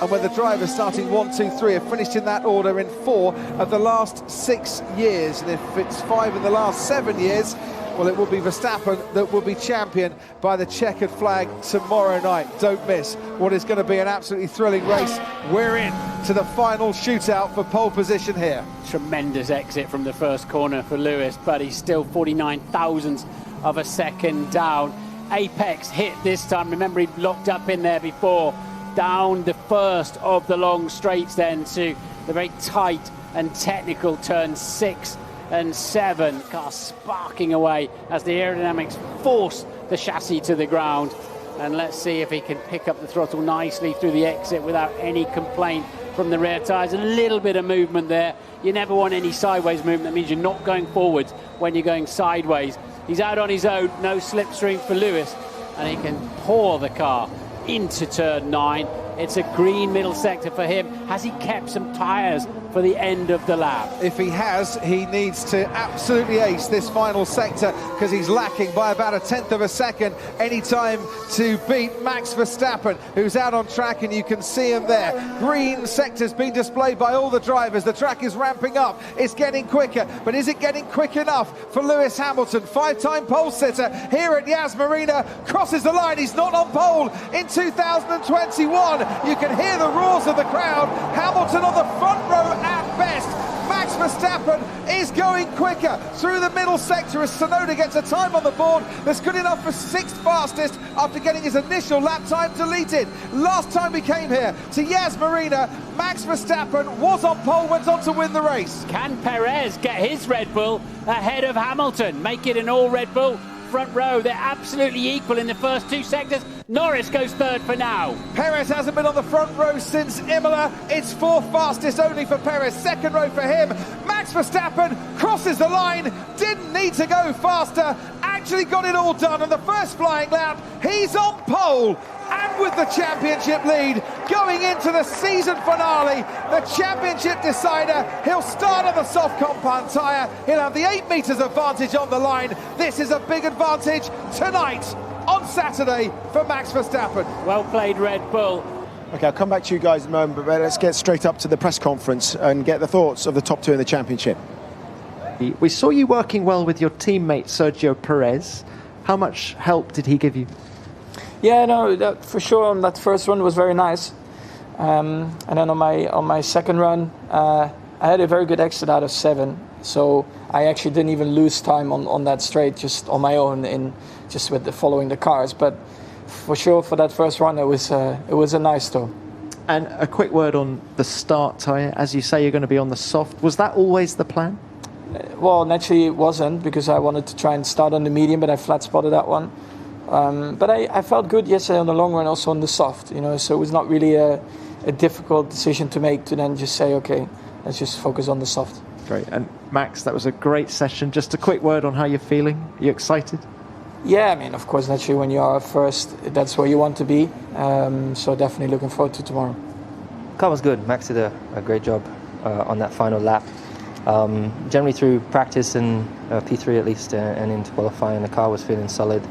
and when the drivers starting 1, 2, 3 have finished in that order in 4 of the last 6 years, and if it's 5 in the last 7 years, well, it will be Verstappen that will be champion by the checkered flag tomorrow night. Don't miss what is going to be an absolutely thrilling race. We're in to the final shootout for pole position here. Tremendous exit from the first corner for Lewis, but he's still 49 thousandths of a second down. Apex hit this time. Remember, he locked up in there before. Down the first of the long straights then to the very tight and technical turn 6 and 7. Car sparking away as the aerodynamics force the chassis to the ground. And let's see if he can pick up the throttle nicely through the exit without any complaint from the rear tyres. A little bit of movement there. You never want any sideways movement. That means you're not going forwards when you're going sideways. He's out on his own, no slipstream for Lewis, and he can pour the car into turn 9. It's a green middle sector for him. Has he kept some tyres for the end of the lap? If he has, he needs to absolutely ace this final sector, because he's lacking by about 1/10 of a second any time to beat Max Verstappen, who's out on track, and you can see him there. Green sectors being displayed by all the drivers. The track is ramping up. It's getting quicker, but is it getting quick enough for Lewis Hamilton? 5-time pole sitter here at Yas Marina crosses the line. He's not on pole in 2021. You can hear the roars of the crowd. Hamilton on the front row at best. Max Verstappen is going quicker through the middle sector as Tsunoda gets a time on the board that's good enough for 6th fastest after getting his initial lap time deleted. Last time we came here to Yas Marina, Max Verstappen was on pole, went on to win the race. Can Perez get his Red Bull ahead of Hamilton? Make it an all Red Bull front row. They're absolutely equal in the first 2 sectors. Norris goes third for now. Perez hasn't been on the front row since Imola. It's 4th fastest only for Perez, 2nd row for him. Max Verstappen crosses the line, didn't need to go faster, actually got it all done on the first flying lap. He's on pole, and with the championship lead going into the season finale, the championship decider. He'll start on the soft compound tyre. He'll have the 8 metres advantage on the line. This is a big advantage tonight on Saturday for Max Verstappen. Well played, Red Bull. Okay, I'll come back to you guys in a moment, but let's get straight up to the press conference and get the thoughts of the top 2 in the championship. We saw you working well with your teammate Sergio Perez. How much help did he give you? Yeah, no, that, for sure. On that first run was very nice, and then on my second run, I had a very good exit out of 7, so I actually didn't even lose time on that straight, just on my own, just with following the cars. But for sure, for that first run, it was a nice tour. And a quick word on the start tyre. As you say, you're going to be on the soft. Was that always the plan? Well, naturally it wasn't, because I wanted to try and start on the medium, but I flat spotted that one. But I felt good yesterday on the long run, also on the soft, so it was not really a difficult decision to make, to then just say, okay, let's just focus on the soft. Great. And Max, that was a great session. Just a quick word on how you're feeling. Are you excited? Yeah, I mean, of course, naturally when you are first, that's where you want to be. So definitely looking forward to tomorrow. Car was good. Max did a great job on that final lap. Generally through practice and P3 at least, and into qualifying, the car was feeling solid.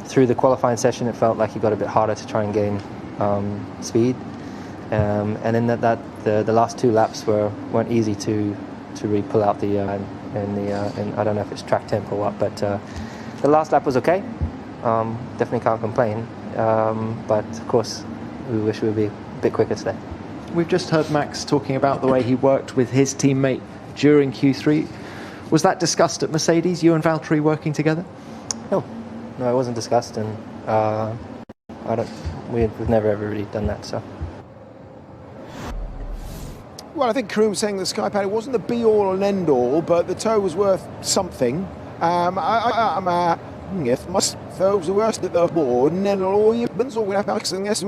Through the qualifying session, it felt like he got a bit harder to try and gain speed, and in the last 2 laps weren't easy to really pull out the and I don't know if it's track temp or what, but the last lap was okay. Definitely can't complain, but of course we wish we would be a bit quicker today. We've just heard Max talking about the way he worked with his teammate during Q3. Was that discussed at Mercedes, you and Valtteri working together? No, it wasn't discussed, and we've never ever really done that. So. Well, I think Karim was saying the Sky Paddock wasn't the be-all and end-all, but the tow was worth something. If must those the worst at the board, and then all you been so we have access